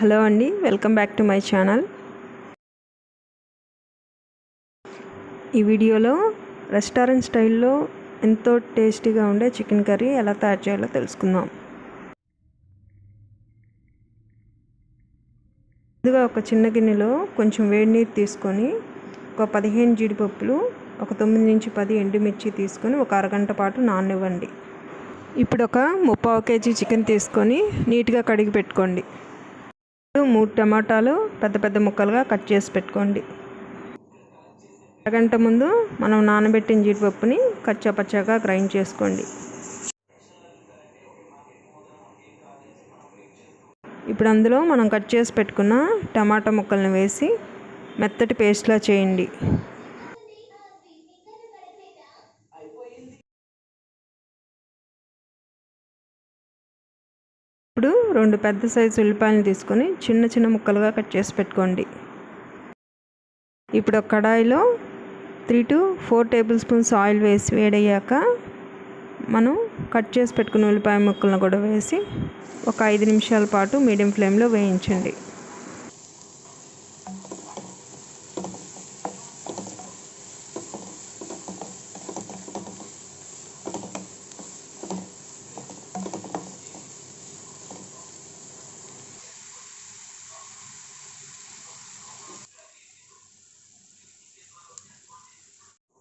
Hello అండి, welcome back to my channel. ఈ వీడియోలో రెస్టారెంట్ స్టైల్లో ఎంతో టేస్టీగా ఉండే చికెన్ కర్రీ ఎలా తయారు చేయాలో తెలుసుకుందాం. ముందుగా ఒక చిన్న గిన్నెలో కొంచెం వేడి నీరు తీసుకొని ఒక 15 జీడిపప్పులు, ఒక 9 నుంచి 10 ఎండుమిర్చి తీసుకొని ఒక అరగంట పాటు నాననివ్వండి. ఇప్పుడు ఒక 3/4 కేజీ చికెన్ తీసుకొని నీట్గా కడిగి పెట్టుకోండి. 3 టమాటాలు పెద్ద పెద్ద ముక్కలుగా కట్ చేసి పెట్టుకోండి. అరగంట ముందు మనం నానబెట్టిన జీడిపప్పుని కచ్చాపచ్చాగా గ్రైండ్ చేసుకోండి. ఇప్పుడు అందులో మనం కట్ చేసి పెట్టుకున్న టమాటా ముక్కల్ని వేసి మెత్తటి పేస్ట్లా చేయండి. ఇప్పుడు 2 పెద్ద సైజు ఉల్లిపాయలను తీసుకొని చిన్న చిన్న ముక్కలుగా కట్ చేసి పెట్టుకోండి. ఇప్పుడు ఒక కడాయిలో 3 to 4 టేబుల్ స్పూన్స్ ఆయిల్ వేసి వేడయ్యాక మనం కట్ చేసి పెట్టుకున్న ఉల్లిపాయ ముక్కలను కూడా వేసి ఒక 5 నిమిషాల పాటు మీడియం ఫ్లేమ్లో వేయించండి.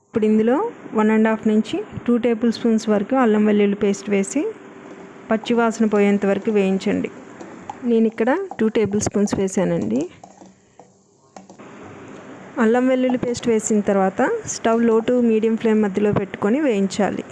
ఇప్పుడు ఇందులో 1.5 నుంచి 2 టేబుల్ స్పూన్స్ వరకు అల్లం వెల్లుల్లి పేస్ట్ వేసి పచ్చివాసన పోయేంత వరకు వేయించండి. నేను ఇక్కడ 2 టేబుల్ స్పూన్స్ వేసానండి. అల్లం వెల్లుల్లి పేస్ట్ వేసిన తర్వాత స్టవ్ లో టు మీడియం ఫ్లేమ్ మధ్యలో పెట్టుకొని వేయించాలి.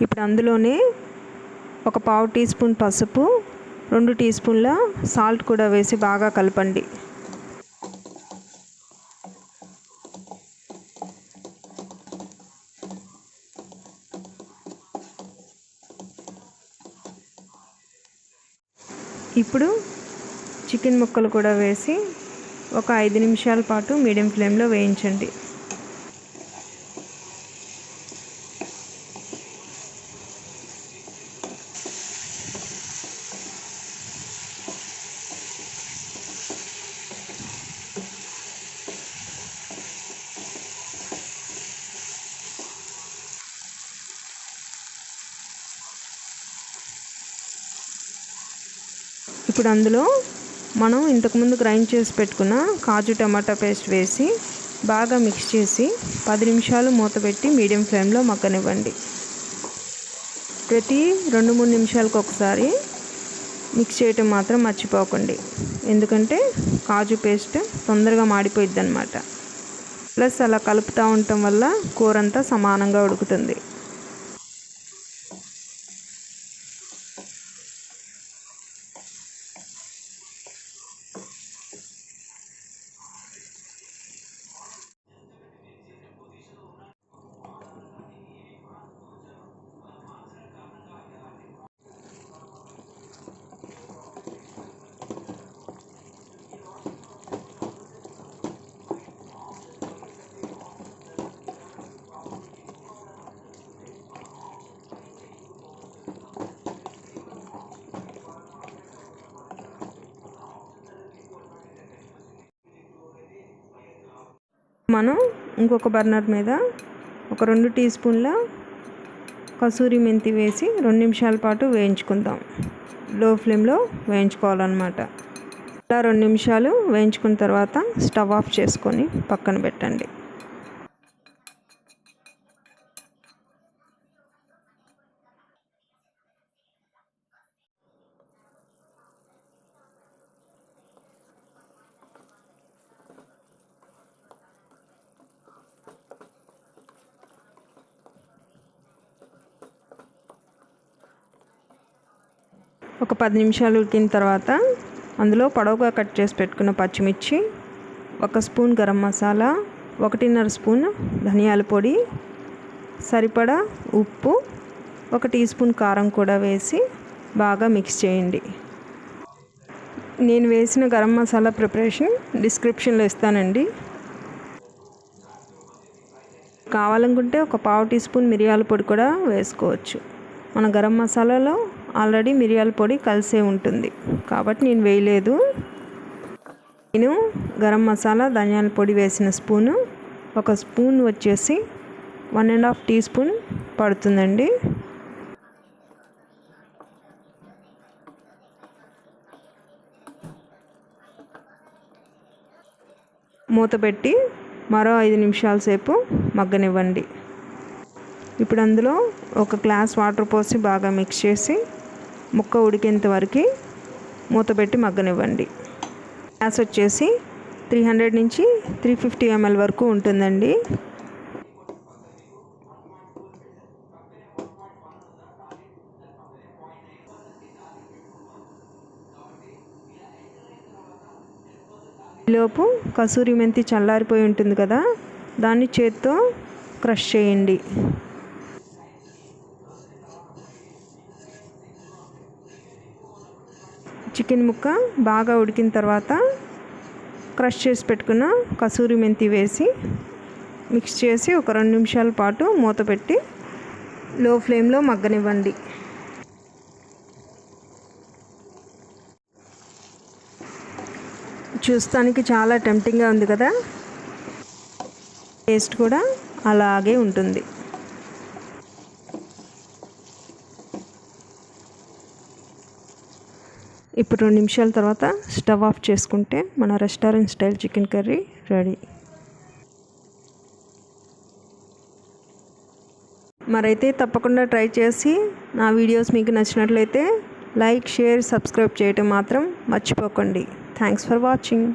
ఇప్పుడు అందులోనే ఒక 1/2 టీ స్పూన్ పసుపు, 2 టీ స్పూన్ల సాల్ట్ కూడా వేసి బాగా కలపండి. ఇప్పుడు చికెన్ ముక్కలు కూడా వేసి ఒక 5 నిమిషాల పాటు మీడియం ఫ్లేమ్లో వేయించండి. ఇప్పుడు అందులో మనం ఇంతకుముందు గ్రైండ్ చేసి పెట్టుకున్న కాజు టమాటా పేస్ట్ వేసి బాగా మిక్స్ చేసి 10 నిమిషాలు మూత పెట్టి మీడియం ఫ్లేమ్లో మగ్గనివ్వండి. ప్రతి 2-3 నిమిషాలకు ఒకసారి మిక్స్ చేయటం మాత్రం మర్చిపోకండి, ఎందుకంటే కాజు పేస్ట్ తొందరగా మాడిపోయిద్ది అన్నమాట. ప్లస్ అలా కలుపుతూ ఉండటం వల్ల కూర అంతా సమానంగా ఉడుకుతుంది. మనం ఇంకొక బర్నర్ మీద ఒక 2 టీ స్పూన్ల కసూరి మెంతి వేసి 2 నిమిషాల పాటు వేయించుకుందాం. లో ఫ్లేమ్లో వేయించుకోవాలన్నమాట. ఇలా 2 నిమిషాలు వేయించుకున్న తర్వాత స్టవ్ ఆఫ్ చేసుకొని పక్కన పెట్టండి. ఒక 10 నిమిషాలు ఉడికిన తర్వాత అందులో పొడవుగా కట్ చేసి పెట్టుకున్న పచ్చిమిర్చి, 1 స్పూన్ గరం మసాలా, 1.5 స్పూన్ ధనియాల పొడి, సరిపడా ఉప్పు, 1 టీ స్పూన్ కారం కూడా వేసి బాగా మిక్స్ చేయండి. నేను వేసిన గరం మసాలా ప్రిపరేషన్ డిస్క్రిప్షన్లో ఇస్తానండి. కావాలనుకుంటే ఒక 1/2 టీ స్పూన్ మిరియాల పొడి కూడా వేసుకోవచ్చు. మన గరం మసాలాలో ఆల్రెడీ మిరియాల పొడి కలిసే ఉంటుంది కాబట్టి నేను వేయలేదు. నేను గరం మసాలా ధనియాల పొడి వేసిన స్పూను, 1 స్పూన్ వచ్చేసి 1.5 టీ స్పూన్ పడుతుందండి. మూత పెట్టి మరో 5 నిమిషాల సేపు మగ్గనివ్వండి. ఇప్పుడు అందులో 1 గ్లాస్ వాటర్ పోసి బాగా మిక్స్ చేసి ముక్క ఉడికేంత వరకు మూత పెట్టి మగ్గనివ్వండి. గ్యాస్ వచ్చేసి 300 నుంచి 350 ml వరకు ఉంటుందండి. ఈలోపు కసూరి మెంతి చల్లారిపోయి ఉంటుంది కదా, దాన్ని చేత్తో క్రష్ చేయండి. చికెన్ ముక్క బాగా ఉడికిన తర్వాత క్రష్ చేసి పెట్టుకున్న కసూరి మెంతి వేసి మిక్స్ చేసి ఒక 2 నిమిషాల పాటు మూత పెట్టి లో ఫ్లేమ్లో మగ్గనివ్వండి. చూస్తానికి చాలా టెంప్టింగ్గా ఉంది కదా, టేస్ట్ కూడా అలాగే ఉంటుంది. ఇప్పుడు 2 నిమిషాల తర్వాత స్టవ్ ఆఫ్ చేసుకుంటే మన restaurant style chicken curry ready. మరైతే తప్పకుండా ట్రై చేసి నా వీడియోస్ మీకు నచ్చినట్లయితే లైక్, షేర్, సబ్స్క్రైబ్ చేయటం మాత్రం మర్చిపోకండి. Thanks for watching.